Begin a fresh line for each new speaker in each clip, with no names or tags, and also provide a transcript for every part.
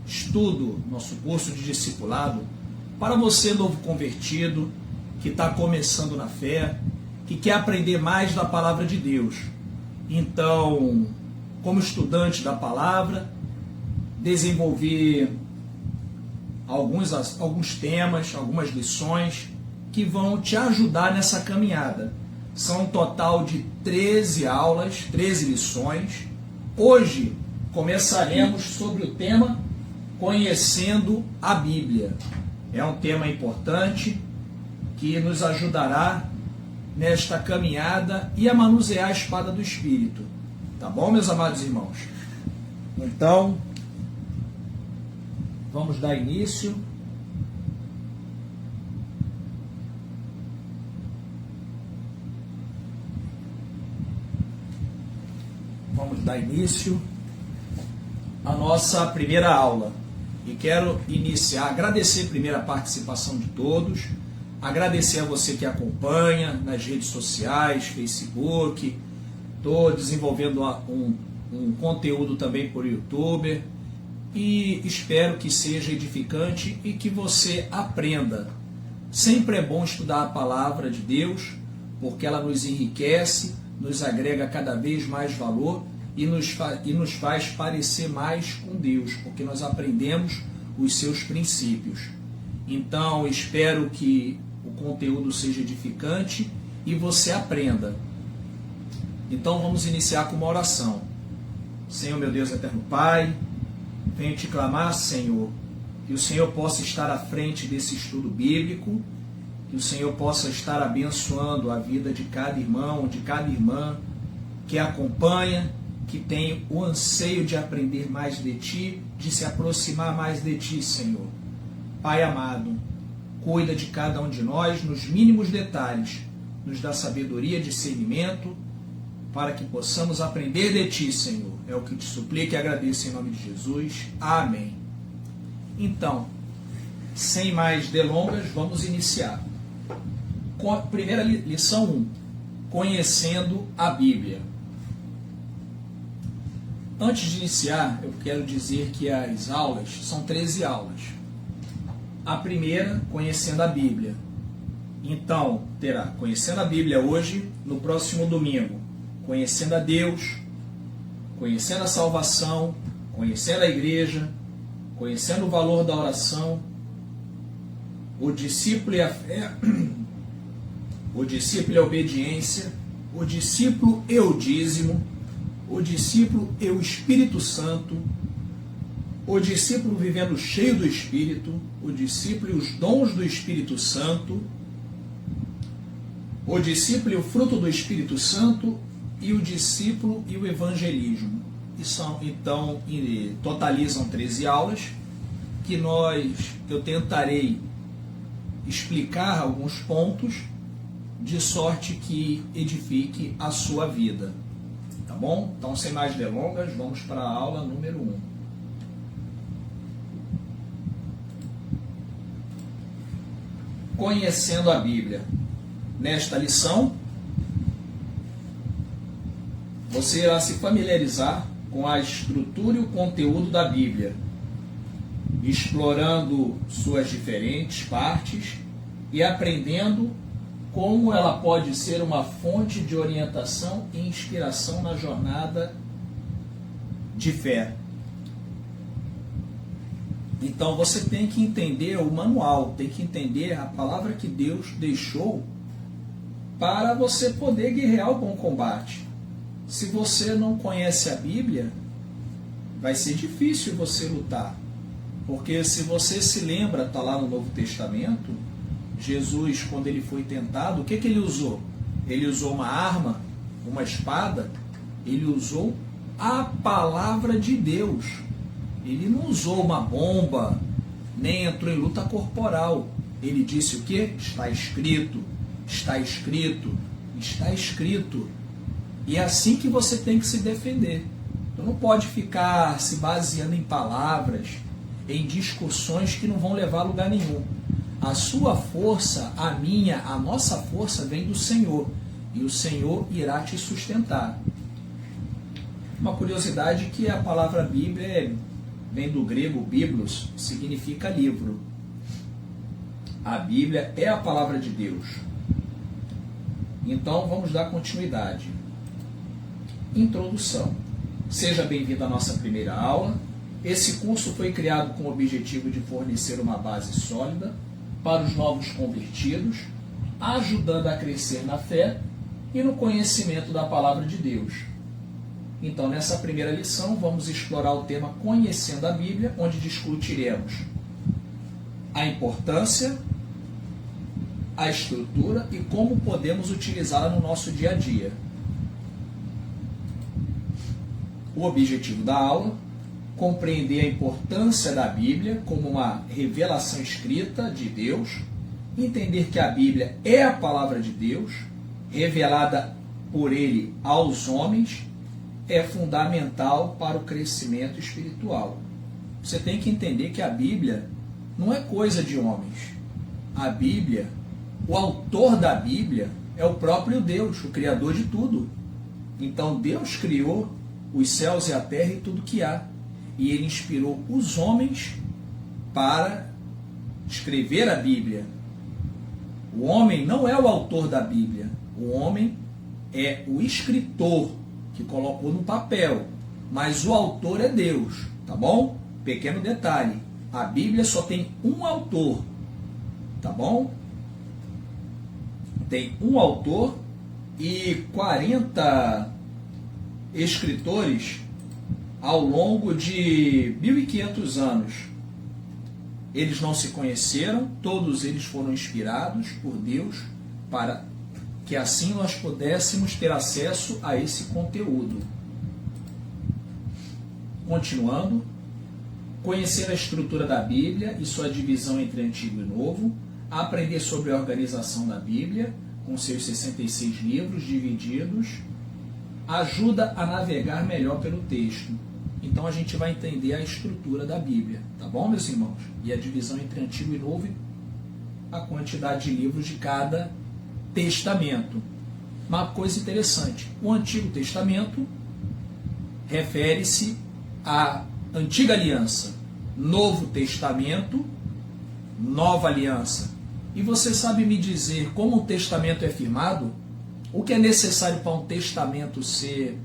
estudo, nosso curso de discipulado, para você novo convertido, que está começando na fé, que quer aprender mais da palavra de Deus. Então, como estudante da palavra, desenvolver alguns temas, algumas lições que vão te ajudar nessa caminhada. São um total de 13 aulas, 13 lições. Hoje começaremos sobre o tema Conhecendo a Bíblia. É um tema importante que nos ajudará nesta caminhada e a manusear a espada do Espírito. Tá bom, meus amados irmãos? Então, vamos dar início. Vamos dar início à nossa primeira aula. E quero iniciar, agradecer primeiro a participação de todos, agradecer a você que acompanha nas redes sociais, Facebook. Estou desenvolvendo um conteúdo também por YouTube e espero que seja edificante e que você aprenda. Sempre é bom estudar a palavra de Deus, porque ela nos enriquece, nos agrega cada vez mais valor e nos faz parecer mais com Deus, porque nós aprendemos os seus princípios. Então, espero que o conteúdo seja edificante e você aprenda. Então, vamos iniciar com uma oração. Senhor, meu Deus eterno Pai, venho te clamar, Senhor, que o Senhor possa estar à frente desse estudo bíblico, que o Senhor possa estar abençoando a vida de cada irmão, de cada irmã que acompanha, que tem o anseio de aprender mais de Ti, de se aproximar mais de Ti, Senhor. Pai amado, cuida de cada um de nós nos mínimos detalhes, nos dá sabedoria, discernimento, para que possamos aprender de Ti, Senhor. É o que te suplico e agradeço em nome de Jesus. Amém. Então, sem mais delongas, vamos iniciar. Primeira lição 1. Conhecendo a Bíblia. Antes de iniciar, eu quero dizer que as aulas são 13 aulas. A primeira, conhecendo a Bíblia. Então, terá conhecendo a Bíblia hoje, no próximo domingo, conhecendo a Deus, conhecendo a salvação, conhecendo a igreja, conhecendo o valor da oração, o discípulo e a fé, o discípulo e a obediência, o discípulo e o dízimo, o discípulo e o Espírito Santo, o discípulo vivendo cheio do Espírito, o discípulo e os dons do Espírito Santo, o discípulo e o fruto do Espírito Santo, e o discípulo e o evangelismo. E são, então, totalizam 13 aulas, que eu tentarei explicar alguns pontos, de sorte que edifique a sua vida. Tá bom? Então, sem mais delongas, vamos para a aula número 1. Conhecendo a Bíblia. Nesta lição, você irá se familiarizar com a estrutura e o conteúdo da Bíblia, explorando suas diferentes partes e aprendendo como ela pode ser uma fonte de orientação e inspiração na jornada de fé. Então você tem que entender o manual, tem que entender a palavra que Deus deixou para você poder guerrear o bom combate. Se você não conhece a Bíblia, vai ser difícil você lutar. Porque se você se lembra, está lá no Novo Testamento, Jesus, quando ele foi tentado, o que ele usou? Ele usou uma arma, uma espada, ele usou a palavra de Deus. Ele não usou uma bomba, nem entrou em luta corporal. Ele disse o quê? Está escrito, está escrito, está escrito. E é assim que você tem que se defender. Então não pode ficar se baseando em palavras, em discussões que não vão levar a lugar nenhum. A sua força, a minha, a nossa força vem do Senhor. E o Senhor irá te sustentar. Uma curiosidade que a palavra Bíblia é vem do grego biblos, significa livro. A Bíblia é a palavra de Deus. Então vamos dar continuidade. Introdução. Seja bem-vindo à nossa primeira aula. Esse curso foi criado com o objetivo de fornecer uma base sólida para os novos convertidos, ajudando a crescer na fé e no conhecimento da palavra de Deus. Então, nessa primeira lição, vamos explorar o tema Conhecendo a Bíblia, onde discutiremos a importância, a estrutura e como podemos utilizá-la no nosso dia a dia. O objetivo da aula: compreender a importância da Bíblia como uma revelação escrita de Deus, entender que a Bíblia é a palavra de Deus, revelada por Ele aos homens, é fundamental para o crescimento espiritual. Você tem que entender que a Bíblia não é coisa de homens. A Bíblia, o autor da Bíblia é o próprio Deus, o Criador de tudo. Então Deus criou os céus e a terra e tudo que há. E Ele inspirou os homens para escrever a Bíblia. O homem não é o autor da Bíblia. O homem é o escritor que colocou no papel. Mas o autor é Deus, tá bom? Pequeno detalhe. A Bíblia só tem um autor, tá bom? Tem um autor e 40 escritores ao longo de 1500 anos. Eles não se conheceram, todos eles foram inspirados por Deus para que assim nós pudéssemos ter acesso a esse conteúdo. Continuando, conhecer a estrutura da Bíblia e sua divisão entre Antigo e Novo, aprender sobre a organização da Bíblia, com seus 66 livros divididos, ajuda a navegar melhor pelo texto. Então a gente vai entender a estrutura da Bíblia, tá bom, meus irmãos? E a divisão entre Antigo e Novo, a quantidade de livros de cada testamento. Uma coisa interessante, o Antigo Testamento refere-se à Antiga Aliança, Novo Testamento, Nova Aliança. E você sabe me dizer como um testamento é firmado? O que é necessário para um testamento ser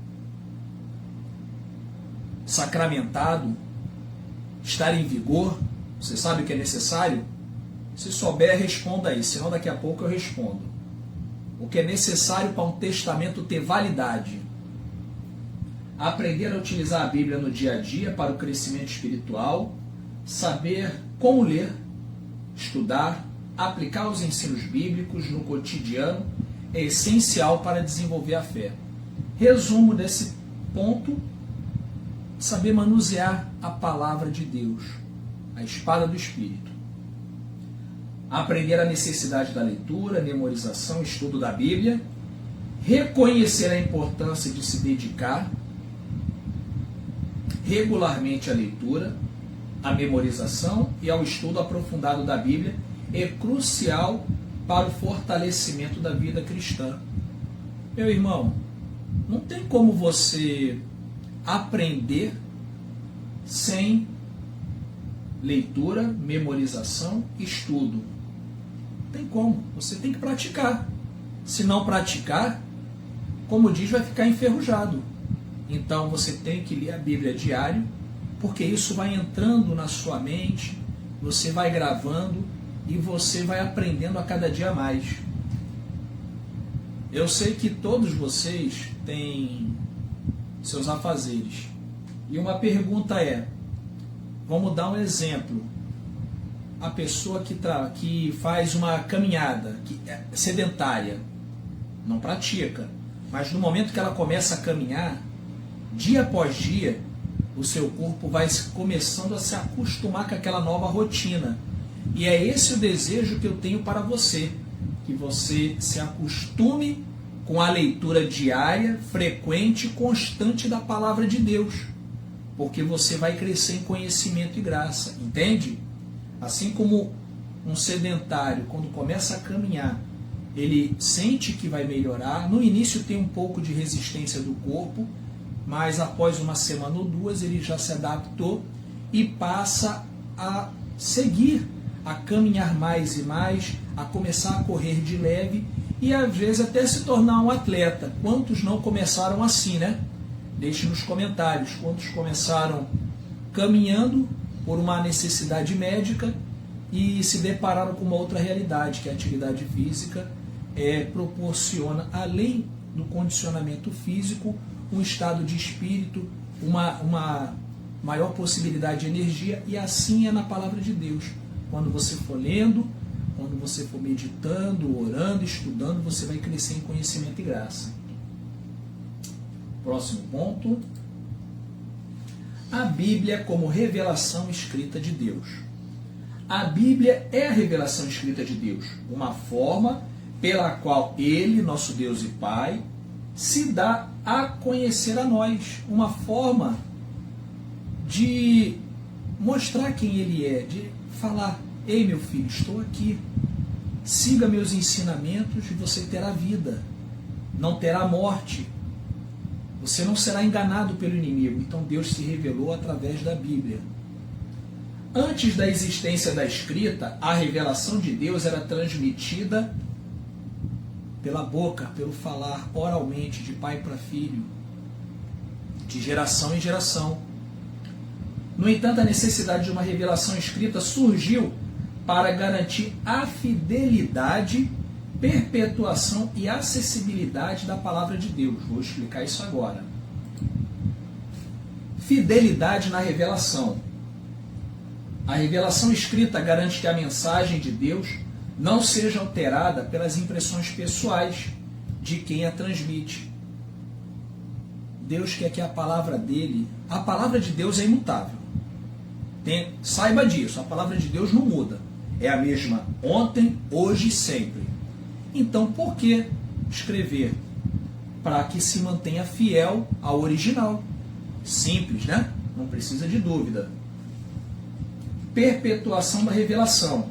sacramentado, estar em vigor? Você sabe o que é necessário? Se souber, responda aí, senão daqui a pouco eu respondo. O que é necessário para um testamento ter validade? Aprender a utilizar a Bíblia no dia a dia para o crescimento espiritual, saber como ler, estudar, aplicar os ensinos bíblicos no cotidiano é essencial para desenvolver a fé. Resumo desse ponto: saber manusear a palavra de Deus, a espada do Espírito. Aprender a necessidade da leitura, memorização, estudo da Bíblia. Reconhecer a importância de se dedicar regularmente à leitura, à memorização e ao estudo aprofundado da Bíblia é crucial para o fortalecimento da vida cristã. Meu irmão, não tem como você aprender sem leitura, memorização, estudo. Tem como, você tem que praticar. Se não praticar, como diz, vai ficar enferrujado. Então você tem que ler a Bíblia diário, porque isso vai entrando na sua mente, você vai gravando e você vai aprendendo a cada dia mais. Eu sei que todos vocês têm seus afazeres. E uma pergunta é, vamos dar um exemplo. A pessoa que faz uma caminhada, que é sedentária, não pratica, mas no momento que ela começa a caminhar, dia após dia, o seu corpo vai começando a se acostumar com aquela nova rotina. E é esse o desejo que eu tenho para você, que você se acostume com a leitura diária, frequente e constante da palavra de Deus, porque você vai crescer em conhecimento e graça, entende? Assim como um sedentário, quando começa a caminhar, ele sente que vai melhorar, no início tem um pouco de resistência do corpo, mas após uma semana ou duas ele já se adaptou e passa a seguir, a caminhar mais e mais, a começar a correr de leve e às vezes até se tornar um atleta. Quantos não começaram assim, né? Deixe nos comentários. Quantos começaram caminhando por uma necessidade médica e se depararam com uma outra realidade, que a atividade física proporciona, além do condicionamento físico, um estado de espírito, uma maior possibilidade de energia, e assim é na palavra de Deus. Quando você for lendo, quando você for meditando, orando, estudando, você vai crescer em conhecimento e graça. Próximo ponto. A Bíblia como revelação escrita de Deus. A Bíblia é a revelação escrita de Deus, uma forma pela qual Ele, nosso Deus e Pai, se dá a conhecer a nós, uma forma de mostrar quem Ele é, de falar: ei, meu filho, estou aqui, siga meus ensinamentos e você terá vida, não terá morte, você não será enganado pelo inimigo. Então Deus se revelou através da Bíblia. Antes da existência da escrita, a revelação de Deus era transmitida pela boca, pelo falar, oralmente, de pai para filho, de geração em geração. No entanto, a necessidade de uma revelação escrita surgiu para garantir a fidelidade, perpetuação e acessibilidade da palavra de Deus. Vou explicar isso agora. Fidelidade na revelação. A revelação escrita garante que a mensagem de Deus não seja alterada pelas impressões pessoais de quem a transmite. Deus quer que a palavra dele, a palavra de Deus é imutável. Saiba disso, a palavra de Deus não muda. É a mesma ontem, hoje e sempre. Então, por que escrever? Para que se mantenha fiel ao original. Simples, né? Não precisa de dúvida. Perpetuação da revelação.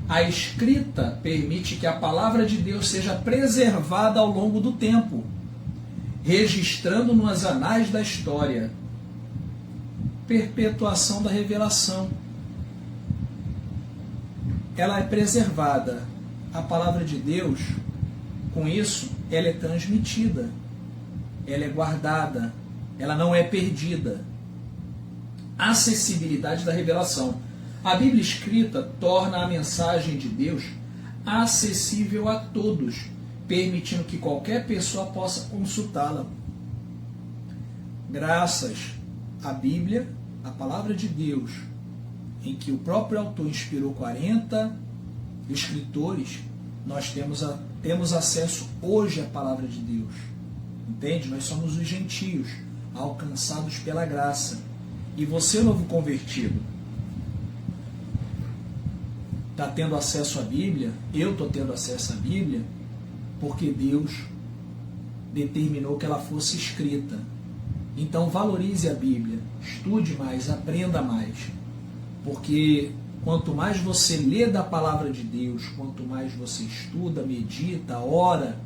A escrita permite que a palavra de Deus seja preservada ao longo do tempo, registrando nos anais da história. Perpetuação da revelação. Ela é preservada. A palavra de Deus, com isso, ela é transmitida, ela é guardada, ela não é perdida. Acessibilidade da revelação. A Bíblia escrita torna a mensagem de Deus acessível a todos, permitindo que qualquer pessoa possa consultá-la. Graças à Bíblia, a palavra de Deus, em que o próprio autor inspirou 40 escritores, nós temos acesso hoje à palavra de Deus. Entende? Nós somos os gentios, alcançados pela graça. E você, novo convertido, está tendo acesso à Bíblia, eu estou tendo acesso à Bíblia, porque Deus determinou que ela fosse escrita. Então valorize a Bíblia, estude mais, aprenda mais, porque quanto mais você lê da palavra de Deus, quanto mais você estuda, medita, ora,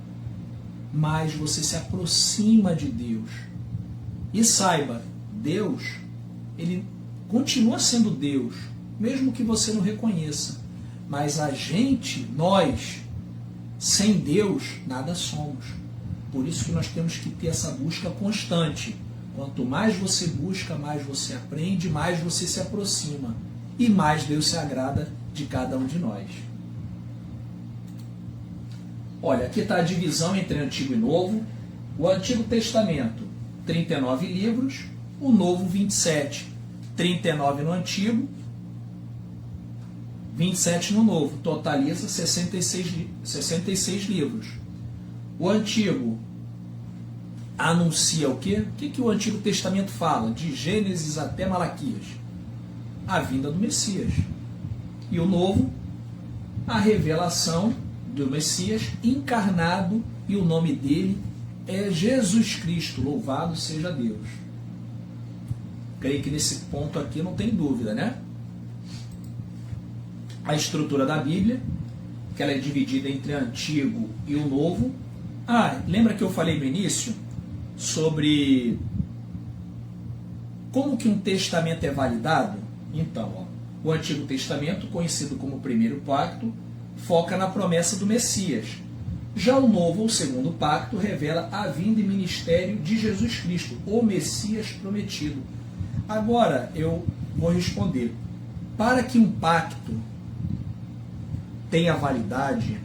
mais você se aproxima de Deus. E saiba, Deus, Ele continua sendo Deus, mesmo que você não reconheça. Mas a gente, nós, sem Deus, nada somos. Por isso que nós temos que ter essa busca constante. Quanto mais você busca, mais você aprende, mais você se aproxima. E mais Deus se agrada de cada um de nós. Olha, aqui está a divisão entre Antigo e Novo. O Antigo Testamento, 39 livros. O Novo, 27. 39 no Antigo, 27 no Novo. Totaliza 66 livros. O Antigo anuncia o quê? O que o Antigo Testamento fala? De Gênesis até Malaquias. A vinda do Messias. E o Novo, a revelação do Messias encarnado, e o nome dele é Jesus Cristo. Louvado seja Deus. Creio que nesse ponto aqui não tem dúvida, né? A estrutura da Bíblia, que ela é dividida entre o Antigo e o Novo. Lembra que eu falei no início sobre como que um testamento é validado? Então, o Antigo Testamento, conhecido como Primeiro Pacto, foca na promessa do Messias. Já o Novo ou Segundo Pacto revela a vinda e ministério de Jesus Cristo, o Messias prometido. Agora eu vou responder. Para que um pacto tenha validade,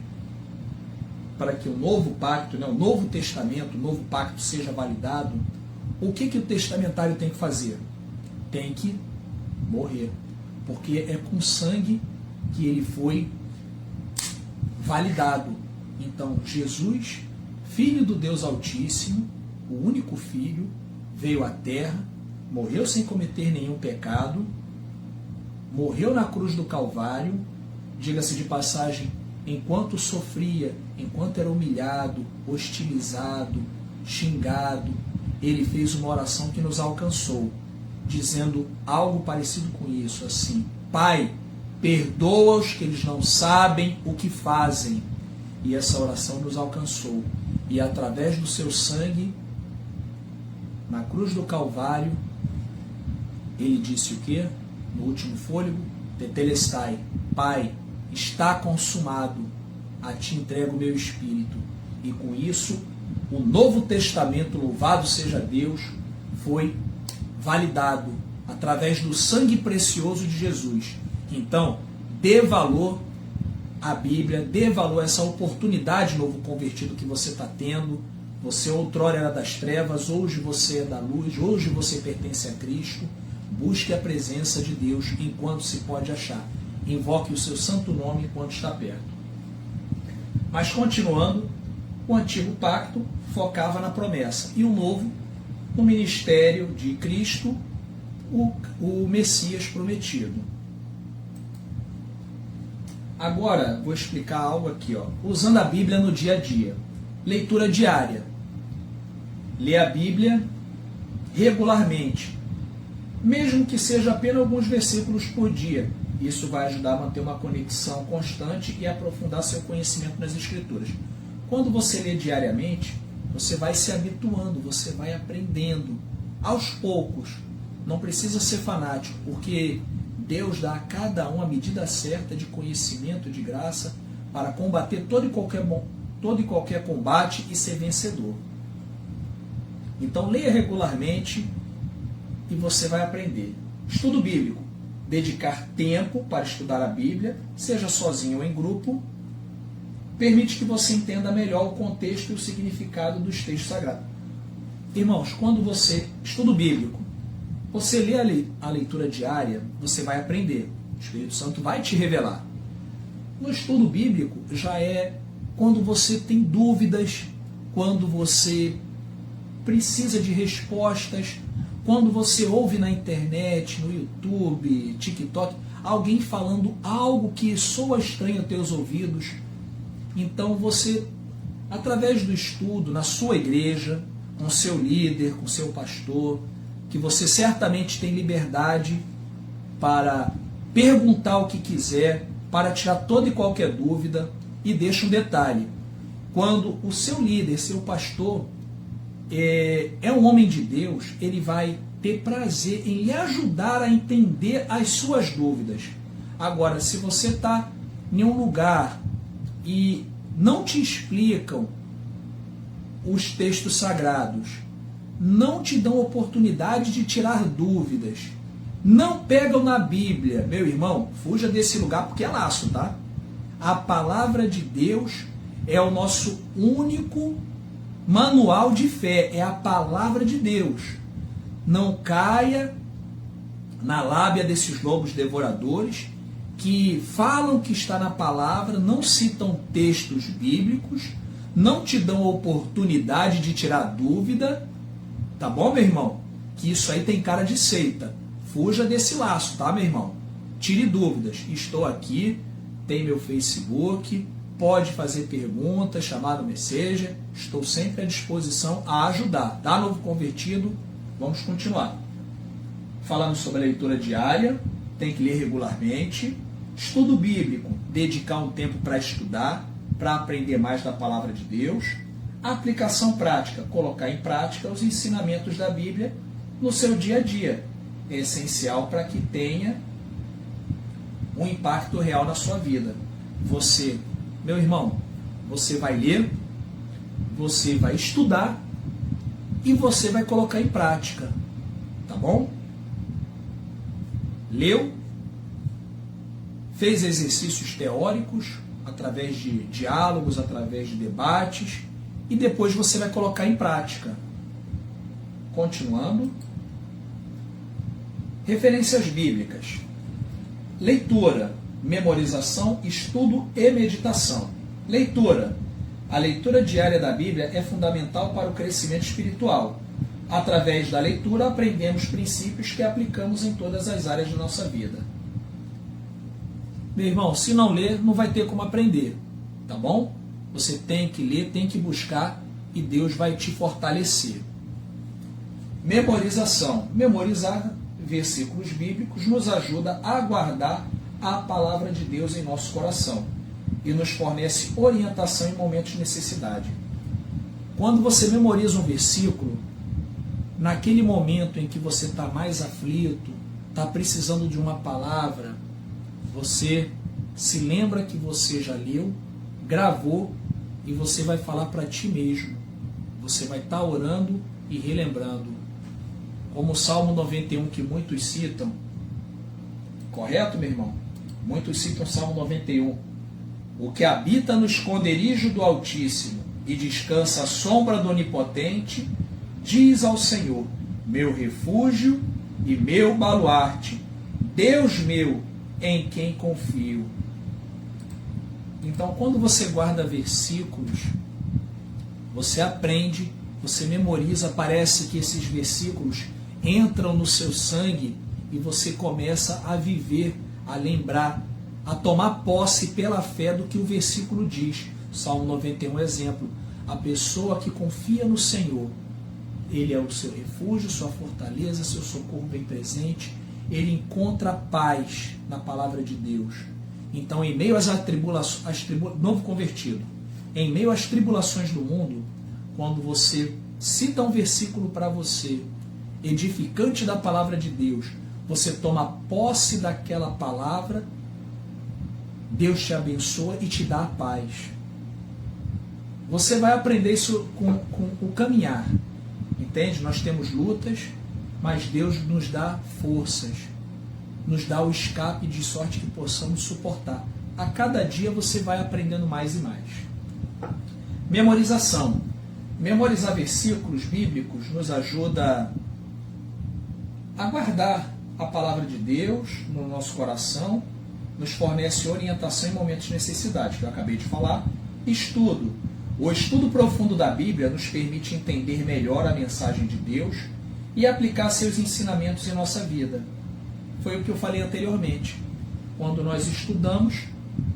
para que o novo pacto, o Novo Testamento, o Novo Pacto seja validado, o que o testamentário tem que fazer? Tem que morrer. Porque é com sangue que ele foi validado. Então, Jesus, Filho do Deus Altíssimo, o único Filho, veio à Terra, morreu sem cometer nenhum pecado, morreu na cruz do Calvário, diga-se de passagem, enquanto sofria, enquanto era humilhado, hostilizado, xingado, ele fez uma oração que nos alcançou, dizendo algo parecido com isso, assim: Pai, perdoa-os que eles não sabem o que fazem. E essa oração nos alcançou. E através do seu sangue, na cruz do Calvário, ele disse o quê? No último fôlego, Tetelestai, Pai, está consumado, a ti entrego o meu espírito. E com isso, o Novo Testamento, louvado seja Deus, foi validado através do sangue precioso de Jesus. Então, dê valor à Bíblia, dê valor a essa oportunidade, novo convertido, que você está tendo. Você outrora era das trevas, hoje você é da luz, hoje você pertence a Cristo. Busque a presença de Deus enquanto se pode achar. Invoque o seu santo nome enquanto está perto. Mas continuando, o Antigo Pacto focava na promessa, e o Novo, no ministério de Cristo, o Messias prometido. Agora, vou explicar algo aqui, usando a Bíblia no dia a dia. Leitura diária. Lê a Bíblia regularmente, mesmo que seja apenas alguns versículos por dia. Isso vai ajudar a manter uma conexão constante e aprofundar seu conhecimento nas Escrituras. Quando você lê diariamente, você vai se habituando, você vai aprendendo aos poucos. Não precisa ser fanático, porque Deus dá a cada um a medida certa de conhecimento, de graça, para combater todo e qualquer combate e ser vencedor. Então, leia regularmente e você vai aprender. Estudo bíblico. Dedicar tempo para estudar a Bíblia, seja sozinho ou em grupo, permite que você entenda melhor o contexto e o significado dos textos sagrados. Irmãos, quando você estuda o bíblico, você lê a leitura diária, você vai aprender. O Espírito Santo vai te revelar. No estudo bíblico, já é quando você tem dúvidas, quando você precisa de respostas, quando você ouve na internet, no YouTube, TikTok, alguém falando algo que soa estranho aos teus ouvidos. Então você, através do estudo, na sua igreja, com seu líder, com seu pastor, que você certamente tem liberdade para perguntar o que quiser, para tirar toda e qualquer dúvida. E deixa um detalhe: quando o seu líder, seu pastor, é um homem de Deus, ele vai ter prazer em lhe ajudar a entender as suas dúvidas. Agora, se você está em um lugar e não te explicam os textos sagrados, não te dão oportunidade de tirar dúvidas, não pegam na Bíblia, meu irmão, fuja desse lugar porque é laço, tá? A palavra de Deus é o nosso único manual de fé, é a palavra de Deus. Não caia na lábia desses lobos devoradores que falam que está na palavra, não citam textos bíblicos, não te dão oportunidade de tirar dúvida, tá bom, meu irmão? Que isso aí tem cara de seita. Fuja desse laço, tá, meu irmão? Tire dúvidas. Estou aqui, tem meu Facebook, pode fazer perguntas, chamar no Messenger, estou sempre à disposição a ajudar, tá, novo convertido? Vamos continuar. Falamos sobre a leitura diária, tem que ler regularmente. Estudo bíblico, dedicar um tempo para estudar, para aprender mais da palavra de Deus. Aplicação prática, colocar em prática os ensinamentos da Bíblia no seu dia a dia. É essencial para que tenha um impacto real na sua vida. Você, meu irmão, você vai ler, você vai estudar e você vai colocar em prática, tá bom? Leu, fez exercícios teóricos, através de diálogos, através de debates, e depois você vai colocar em prática. Continuando. Referências bíblicas. Leitura, memorização, estudo e meditação. Leitura. A leitura diária da Bíblia é fundamental para o crescimento espiritual. Através da leitura, aprendemos princípios que aplicamos em todas as áreas da nossa vida. Meu irmão, se não ler, não vai ter como aprender, tá bom? Você tem que ler, tem que buscar e Deus vai te fortalecer. Memorização. Memorizar versículos bíblicos nos ajuda a guardar a palavra de Deus em nosso coração e nos fornece orientação em momentos de necessidade. Quando você memoriza um versículo, naquele momento em que você está mais aflito, está precisando de uma palavra, você se lembra que você já leu, gravou e você vai falar para ti mesmo. Você vai estar orando e relembrando. Como o Salmo 91 que muitos citam. Correto, meu irmão? Muitos citam o Salmo 91. O que habita no esconderijo do Altíssimo e descansa à sombra do Onipotente, diz ao Senhor, meu refúgio e meu baluarte, Deus meu, em quem confio. Então, quando você guarda versículos, você aprende, você memoriza, parece que esses versículos entram no seu sangue e você começa a viver, a lembrar, a tomar posse pela fé do que o versículo diz. Salmo 91 exemplo. A pessoa que confia no Senhor, Ele é o seu refúgio, sua fortaleza, seu socorro bem presente. Ele encontra paz na palavra de Deus. Então, em meio às tribulações, novo convertido, em meio às tribulações do mundo, quando você cita um versículo para você, edificante da palavra de Deus, você toma posse daquela palavra, Deus te abençoa e te dá a paz. Você vai aprender isso com o caminhar. Entende? Nós temos lutas, mas Deus nos dá forças, nos dá o escape de sorte que possamos suportar. A cada dia você vai aprendendo mais e mais. Memorização. Memorizar versículos bíblicos nos ajuda a guardar a palavra de Deus no nosso coração, nos fornece orientação em momentos de necessidade, que eu acabei de falar. Estudo. O estudo profundo da Bíblia nos permite entender melhor a mensagem de Deus e aplicar seus ensinamentos em nossa vida. Foi o que eu falei anteriormente. Quando nós estudamos,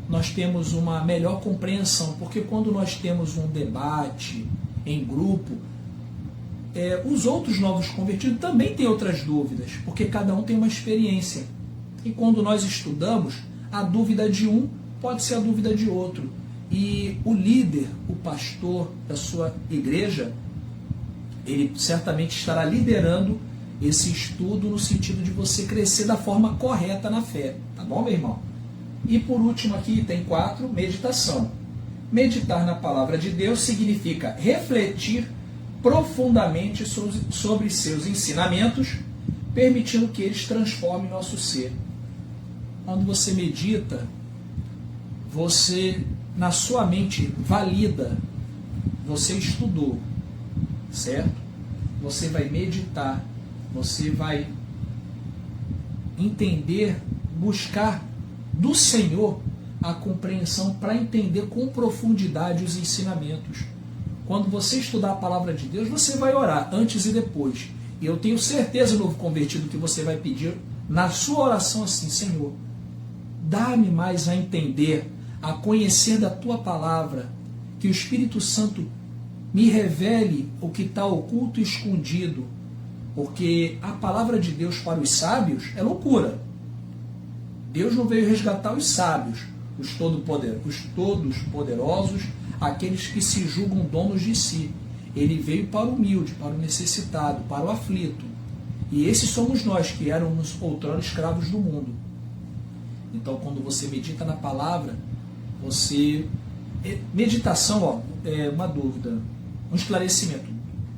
nós temos uma melhor compreensão, porque quando nós temos um debate em grupo, os outros novos convertidos também têm outras dúvidas, porque cada um tem uma experiência. E quando nós estudamos, a dúvida de um pode ser a dúvida de outro. E o líder, o pastor da sua igreja, ele certamente estará liderando esse estudo no sentido de você crescer da forma correta na fé. Tá bom, meu irmão? E por último aqui, tem 4, meditação. Meditar na palavra de Deus significa refletir profundamente sobre seus ensinamentos, permitindo que eles transformem nosso ser. Quando você medita, você, na sua mente, valida, você estudou, certo? Você vai meditar, você vai entender, buscar do Senhor a compreensão para entender com profundidade os ensinamentos. Quando você estudar a palavra de Deus, você vai orar antes e depois. E eu tenho certeza, novo convertido, que você vai pedir na sua oração assim: Senhor, dá-me mais a entender, a conhecer da Tua palavra, que o Espírito Santo me revele o que está oculto e escondido, porque a palavra de Deus para os sábios é loucura. Deus não veio resgatar os sábios, os todos poderosos, aqueles que se julgam donos de si. Ele veio para o humilde, para o necessitado, para o aflito. E esses somos nós, que éramos outrora escravos do mundo. Então, quando você medita na palavra, você... Meditação, ó, é uma dúvida, um esclarecimento.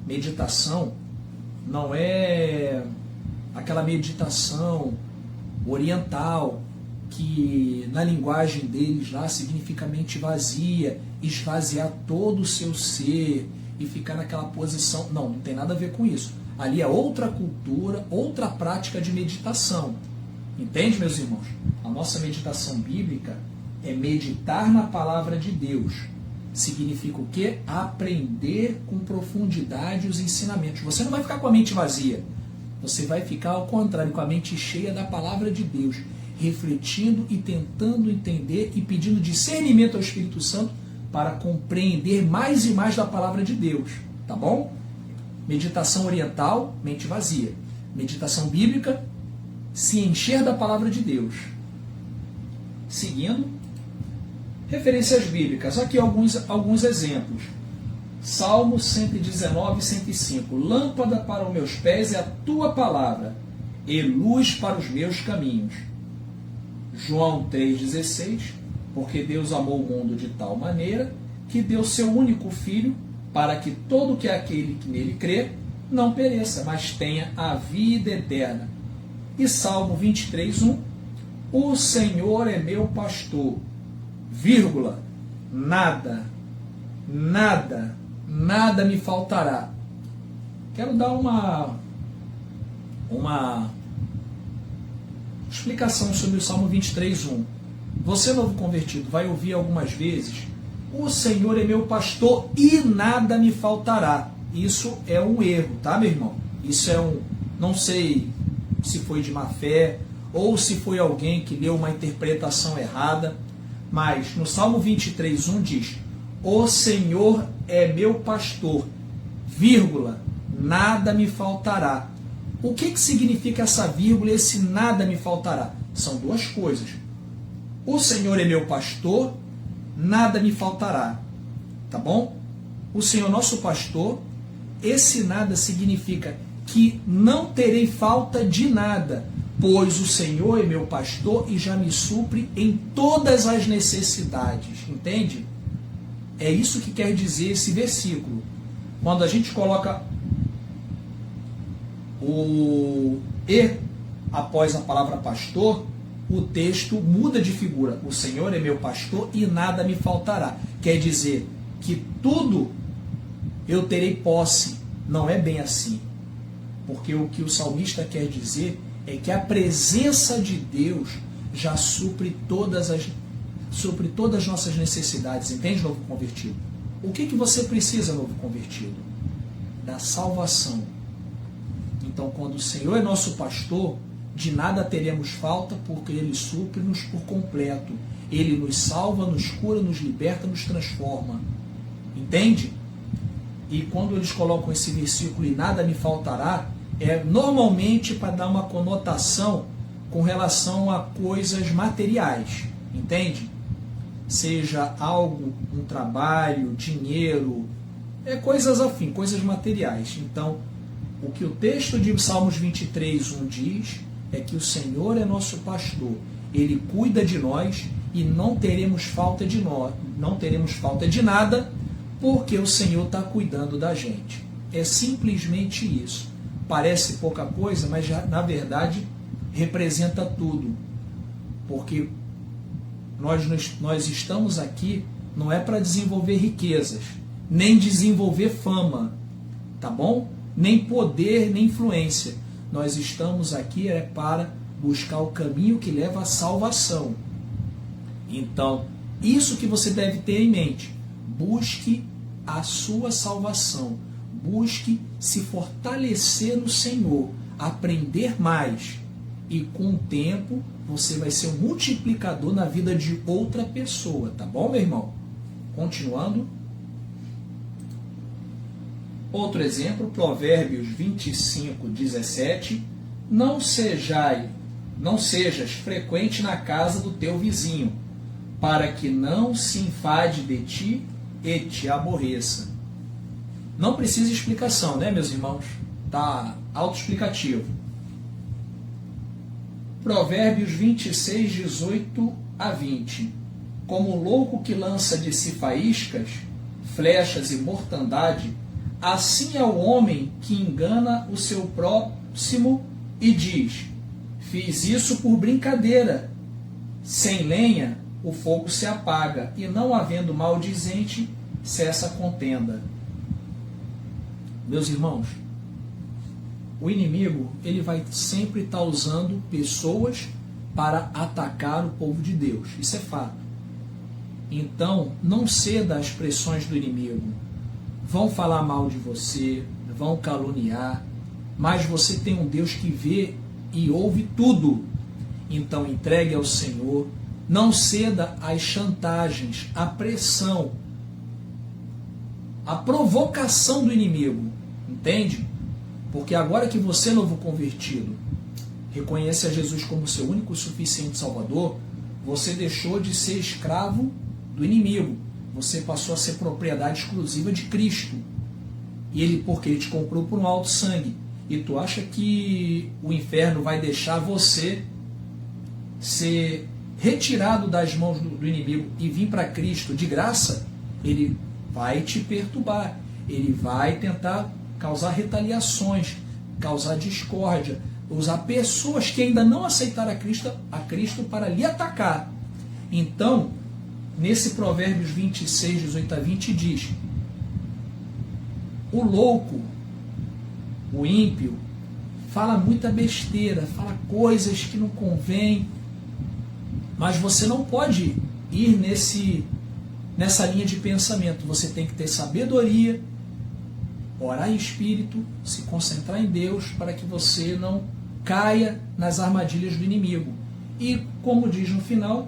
Meditação não é aquela meditação oriental que na linguagem deles lá significa mente vazia, esvaziar todo o seu ser e ficar naquela posição. Não, não tem nada a ver com isso. Ali é outra cultura, outra prática de meditação. Entende, meus irmãos? A nossa meditação bíblica é meditar na palavra de Deus. Significa o quê? Aprender com profundidade os ensinamentos. Você não vai ficar com a mente vazia. Você vai ficar, ao contrário, com a mente cheia da palavra de Deus, refletindo e tentando entender e pedindo discernimento ao Espírito Santo para compreender mais e mais da palavra de Deus. Tá bom? Meditação oriental, mente vazia. Meditação bíblica, se encher da palavra de Deus. Seguindo, referências bíblicas. Aqui alguns exemplos. Salmo 119, 105. Lâmpada para os meus pés é a tua palavra, e luz para os meus caminhos. João 3,16. Porque Deus amou o mundo de tal maneira que deu seu único Filho, para que todo que é aquele que nele crê não pereça, mas tenha a vida eterna. E Salmo 23:1. O Senhor é meu pastor, vírgula, nada me faltará. Quero dar uma explicação sobre o Salmo 23:1. Você, novo convertido, vai ouvir algumas vezes: o Senhor é meu pastor e nada me faltará. Isso é um erro, tá, meu irmão? Isso é não sei se foi de má fé ou se foi alguém que leu uma interpretação errada, mas no Salmo 23:1 diz: o Senhor é meu pastor, vírgula, nada me faltará. O que significa essa vírgula e esse nada me faltará? São duas coisas. O Senhor é meu pastor, nada me faltará. Tá bom? O Senhor nosso pastor, esse nada significa que não terei falta de nada, pois o Senhor é meu pastor e já me supre em todas as necessidades. Entende? É isso que quer dizer esse versículo. Quando a gente coloca o e após a palavra pastor, o texto muda de figura. O Senhor é meu pastor e nada me faltará. Quer dizer que tudo eu terei posse. Não é bem assim. Porque o que o salmista quer dizer é que a presença de Deus já supre todas as nossas necessidades. Entende, novo convertido? O que você precisa, novo convertido? Da salvação. Então, quando o Senhor é nosso pastor, de nada teremos falta, porque Ele supre-nos por completo. Ele nos salva, nos cura, nos liberta, nos transforma. Entende? E quando eles colocam esse versículo, e nada me faltará, é normalmente para dar uma conotação com relação a coisas materiais. Entende? Seja algo, um trabalho, dinheiro, coisas afim, coisas materiais. Então, o que o texto de Salmos 23:1 diz é que o Senhor é nosso pastor, Ele cuida de nós e não teremos falta de nada, porque o Senhor está cuidando da gente. É simplesmente isso. Parece pouca coisa, mas já, na verdade representa tudo, porque nós estamos aqui não é para desenvolver riquezas, nem desenvolver fama, tá bom? Nem poder, nem influência. Nós estamos aqui para buscar o caminho que leva à salvação. Então, isso que você deve ter em mente. Busque a sua salvação. Busque se fortalecer no Senhor, aprender mais. E com o tempo, você vai ser um multiplicador na vida de outra pessoa. Tá bom, meu irmão? Continuando. Outro exemplo, Provérbios 25:17. Não sejas frequente na casa do teu vizinho, para que não se enfade de ti e te aborreça. Não precisa de explicação, né, meus irmãos? Está autoexplicativo. Provérbios 26, 18 a 20. Como o louco que lança de si faíscas, flechas e mortandade, assim é o homem que engana o seu próximo e diz: fiz isso por brincadeira. Sem lenha, o fogo se apaga, e não havendo maldizente, cessa a contenda. Meus irmãos, o inimigo ele vai sempre estar usando pessoas para atacar o povo de Deus. Isso é fato. Então, não ceda às pressões do inimigo. Vão falar mal de você, vão caluniar, mas você tem um Deus que vê e ouve tudo. Então, entregue ao Senhor. Não ceda às chantagens, à pressão, à provocação do inimigo. Entende? Porque agora que você é novo convertido, reconhece a Jesus como seu único e suficiente Salvador, você deixou de ser escravo do inimigo. Você passou a ser propriedade exclusiva de Cristo. E ele, porque ele te comprou por um alto sangue. E tu acha que o inferno vai deixar você ser retirado das mãos do inimigo e vir para Cristo de graça? Ele vai te perturbar. Ele vai tentar causar retaliações, causar discórdia, usar pessoas que ainda não aceitaram a Cristo para lhe atacar. Então, nesse Provérbios 26, 18 a 20 diz: o louco, o ímpio, fala muita besteira, fala coisas que não convém, mas você não pode ir nessa linha de pensamento. Você tem que ter sabedoria, orar em espírito, se concentrar em Deus, para que você não caia nas armadilhas do inimigo. E, como diz no final,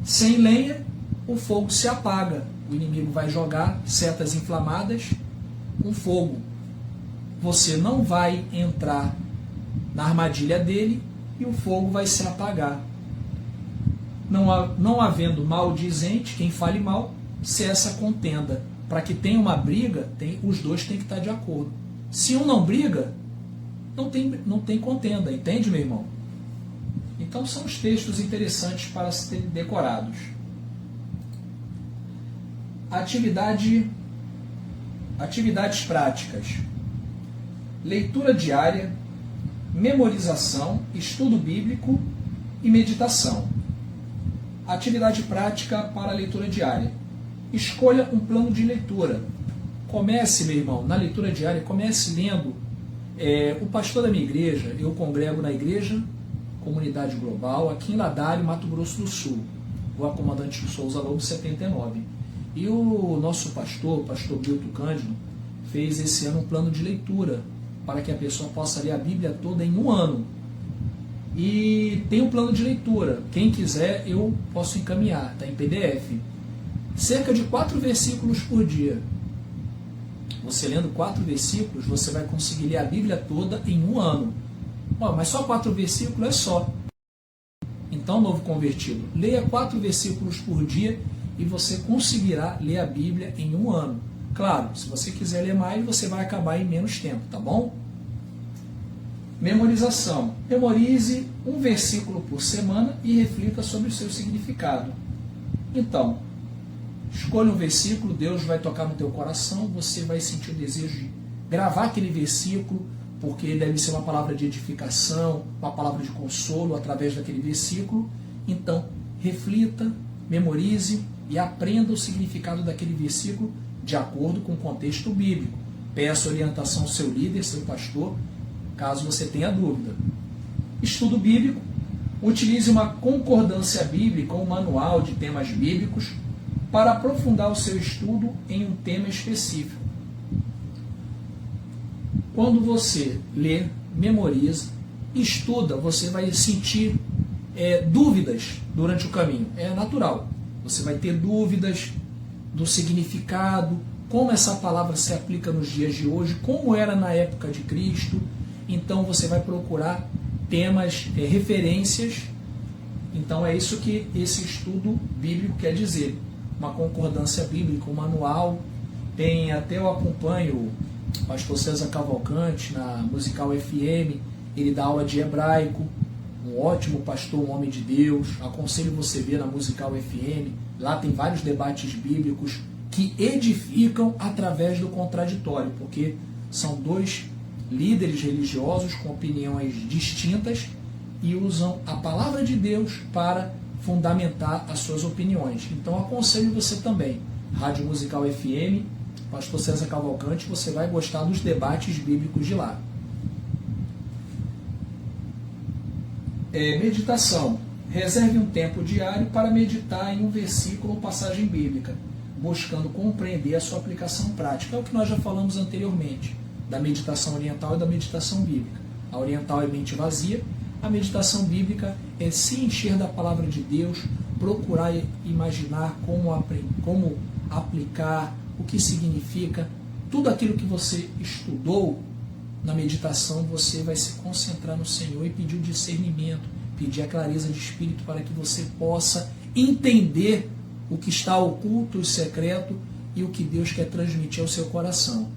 sem lenha, o fogo se apaga. O inimigo vai jogar setas inflamadas com fogo. Você não vai entrar na armadilha dele e o fogo vai se apagar. Não havendo maldizente, quem fale mal, cessa a contenda. Para que tenha uma briga, os dois têm que estar de acordo. Se um não briga, não tem contenda. Entende, meu irmão? Então são os textos interessantes para serem decorados. Atividades práticas: leitura diária, memorização, estudo bíblico e meditação. Atividade prática para a leitura diária: escolha um plano de leitura. Comece, meu irmão, na leitura diária, comece lendo. O pastor da minha igreja, eu congrego na igreja Comunidade Global, aqui em Ladário, Mato Grosso do Sul, Rua Comandante Souza Lobo 79. E o nosso pastor Bilto Cândido, fez esse ano um plano de leitura, para que a pessoa possa ler a Bíblia toda em um ano. E tem um plano de leitura. Quem quiser, eu posso encaminhar, está em PDF. Cerca de 4 versículos por dia. Você lendo 4 versículos, você vai conseguir ler a Bíblia toda em um ano. Mas só 4 versículos é só. Então, novo convertido, leia 4 versículos por dia e você conseguirá ler a Bíblia em um ano. Claro, se você quiser ler mais, você vai acabar em menos tempo, tá bom? Memorização. Memorize um versículo por semana e reflita sobre o seu significado. Então, escolha um versículo, Deus vai tocar no teu coração, você vai sentir o desejo de gravar aquele versículo, porque ele deve ser uma palavra de edificação, uma palavra de consolo através daquele versículo. Então, reflita, memorize e aprenda o significado daquele versículo de acordo com o contexto bíblico. Peça orientação ao seu líder, seu pastor, caso você tenha dúvida. Estudo bíblico. Utilize uma concordância bíblica ou um manual de temas bíblicos para aprofundar o seu estudo em um tema específico. Quando você lê, memoriza, estuda, você vai sentir dúvidas durante o caminho. É natural. Você vai ter dúvidas do significado, como essa palavra se aplica nos dias de hoje, como era na época de Cristo. Então você vai procurar temas, referências. Então é isso que esse estudo bíblico quer dizer. Uma concordância bíblica, um manual. Até eu acompanho o pastor César Cavalcante na Musical FM, ele dá aula de hebraico. um ótimo pastor, um homem de Deus. Aconselho você ver na Musical FM. Lá tem vários debates bíblicos que edificam através do contraditório, porque são dois líderes religiosos com opiniões distintas e usam a palavra de Deus para fundamentar as suas opiniões. Então aconselho você também, Rádio Musical FM, Pastor César Cavalcante, você vai gostar dos debates bíblicos de lá. Meditação. Reserve um tempo diário para meditar em um versículo ou passagem bíblica, buscando compreender a sua aplicação prática. É o que nós já falamos anteriormente, da meditação oriental e da meditação bíblica. A oriental é mente vazia, a meditação bíblica é se encher da palavra de Deus, procurar imaginar como aplicar, o que significa. Tudo aquilo que você estudou na meditação, você vai se concentrar no Senhor e pedir o discernimento, pedir a clareza de espírito para que você possa entender o que está oculto e secreto e o que Deus quer transmitir ao seu coração.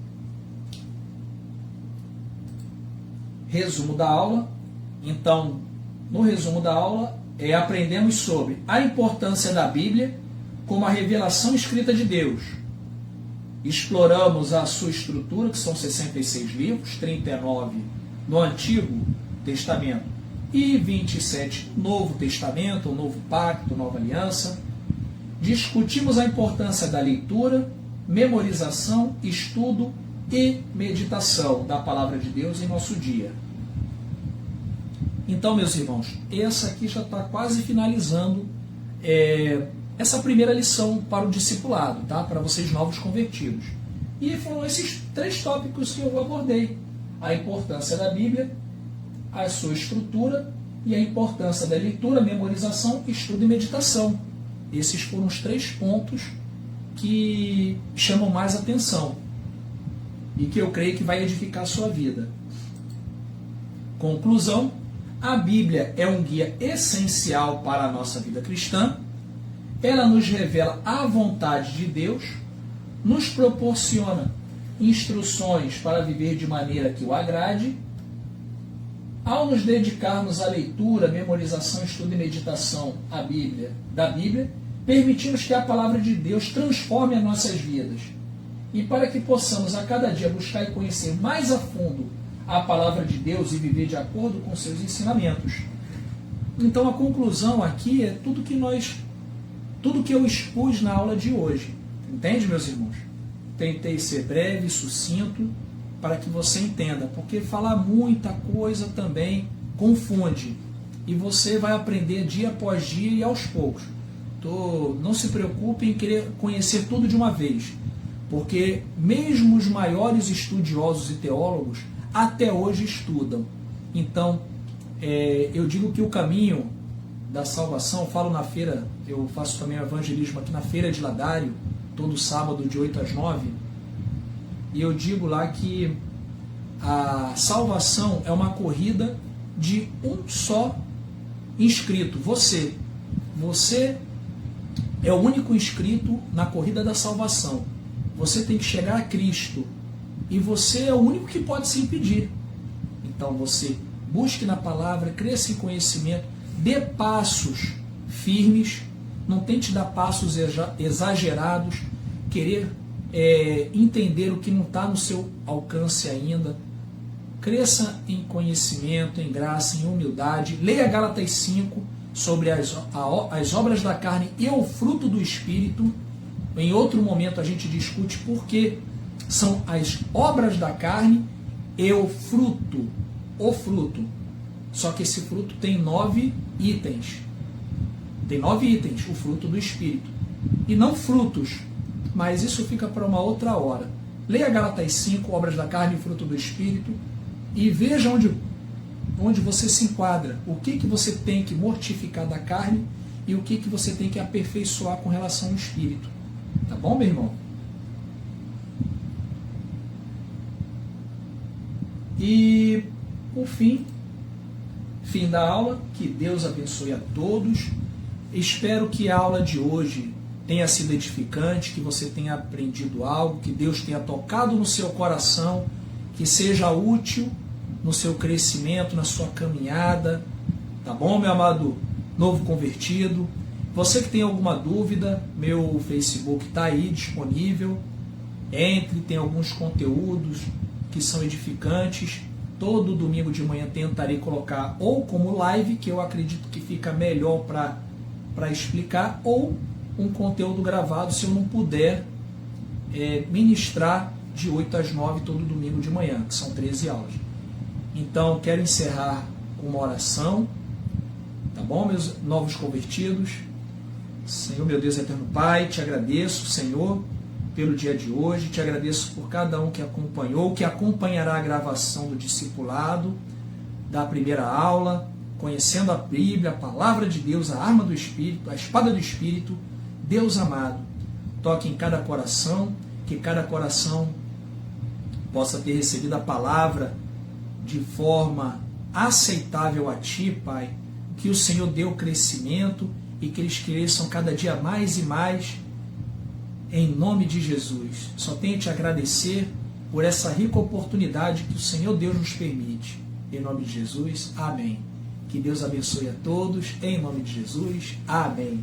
Resumo da aula. Então, no resumo da aula, aprendemos sobre a importância da Bíblia como a revelação escrita de Deus. Exploramos a sua estrutura, que são 66 livros, 39 no Antigo Testamento e 27 no Novo Testamento, o Novo Pacto, Nova Aliança. Discutimos a importância da leitura, memorização, estudo e meditação da Palavra de Deus em nosso dia. Então, meus irmãos, essa aqui já está quase finalizando essa primeira lição para o discipulado, tá? Para vocês novos convertidos. E foram esses 3 tópicos que eu abordei. A importância da Bíblia, a sua estrutura e a importância da leitura, memorização, estudo e meditação. Esses foram os 3 pontos que chamam mais atenção e que eu creio que vai edificar a sua vida. Conclusão: a Bíblia é um guia essencial para a nossa vida cristã. Ela nos revela a vontade de Deus, nos proporciona instruções para viver de maneira que o agrade. Ao nos dedicarmos à leitura, memorização, estudo e meditação da Bíblia, permitimos que a palavra de Deus transforme as nossas vidas. E para que possamos a cada dia buscar e conhecer mais a fundo a palavra de Deus e viver de acordo com seus ensinamentos. Então a conclusão aqui é tudo que eu expus na aula de hoje. Entende, meus irmãos? Tentei ser breve, sucinto, para que você entenda, porque falar muita coisa também confunde. E você vai aprender dia após dia e aos poucos. Não se preocupe em querer conhecer tudo de uma vez, porque mesmo os maiores estudiosos e teólogos até hoje estudam. Então, eu digo que o caminho da salvação, falo na feira, eu faço também evangelismo aqui na Feira de Ladário, todo sábado de 8 às 9, e eu digo lá que a salvação é uma corrida de um só inscrito, você. Você é o único inscrito na corrida da salvação. Você tem que chegar a Cristo, e você é o único que pode se impedir. Então você busque na palavra, cresça em conhecimento, dê passos firmes, não tente dar passos exagerados, querer entender o que não está no seu alcance ainda. Cresça em conhecimento, em graça, em humildade. Leia Gálatas 5 sobre as obras da carne e o fruto do Espírito. Em outro momento a gente discute por que são as obras da carne e o fruto. Só que esse fruto tem 9 itens. Tem 9 itens, o fruto do Espírito. E não frutos, mas isso fica para uma outra hora. Leia Gálatas 5, obras da carne e fruto do Espírito, e veja onde você se enquadra. O que você tem que mortificar da carne e o que você tem que aperfeiçoar com relação ao Espírito. Tá bom, meu irmão? E, por fim da aula, que Deus abençoe a todos. Espero que a aula de hoje tenha sido edificante, que você tenha aprendido algo, que Deus tenha tocado no seu coração, que seja útil no seu crescimento, na sua caminhada, Tá bom, meu amado novo convertido? Você que tem alguma dúvida, meu Facebook está aí disponível. Entre, tem alguns conteúdos que são edificantes. Todo domingo de manhã tentarei colocar ou como live, que eu acredito que fica melhor para explicar, ou um conteúdo gravado, se eu não puder ministrar de 8 às 9 todo domingo de manhã, que são 13 aulas. Então, quero encerrar com uma oração, tá bom, meus novos convertidos? Senhor, meu Deus eterno Pai, te agradeço, Senhor, pelo dia de hoje, te agradeço por cada um que acompanhou, que acompanhará a gravação do discipulado, da primeira aula, conhecendo a Bíblia, a palavra de Deus, a arma do Espírito, a espada do Espírito. Deus amado, toque em cada coração, que cada coração possa ter recebido a palavra de forma aceitável a Ti, Pai, que o Senhor dê o crescimento e que eles cresçam cada dia mais e mais, em nome de Jesus. Só tenho te agradecer por essa rica oportunidade que o Senhor Deus nos permite. Em nome de Jesus, amém. Que Deus abençoe a todos, em nome de Jesus, amém.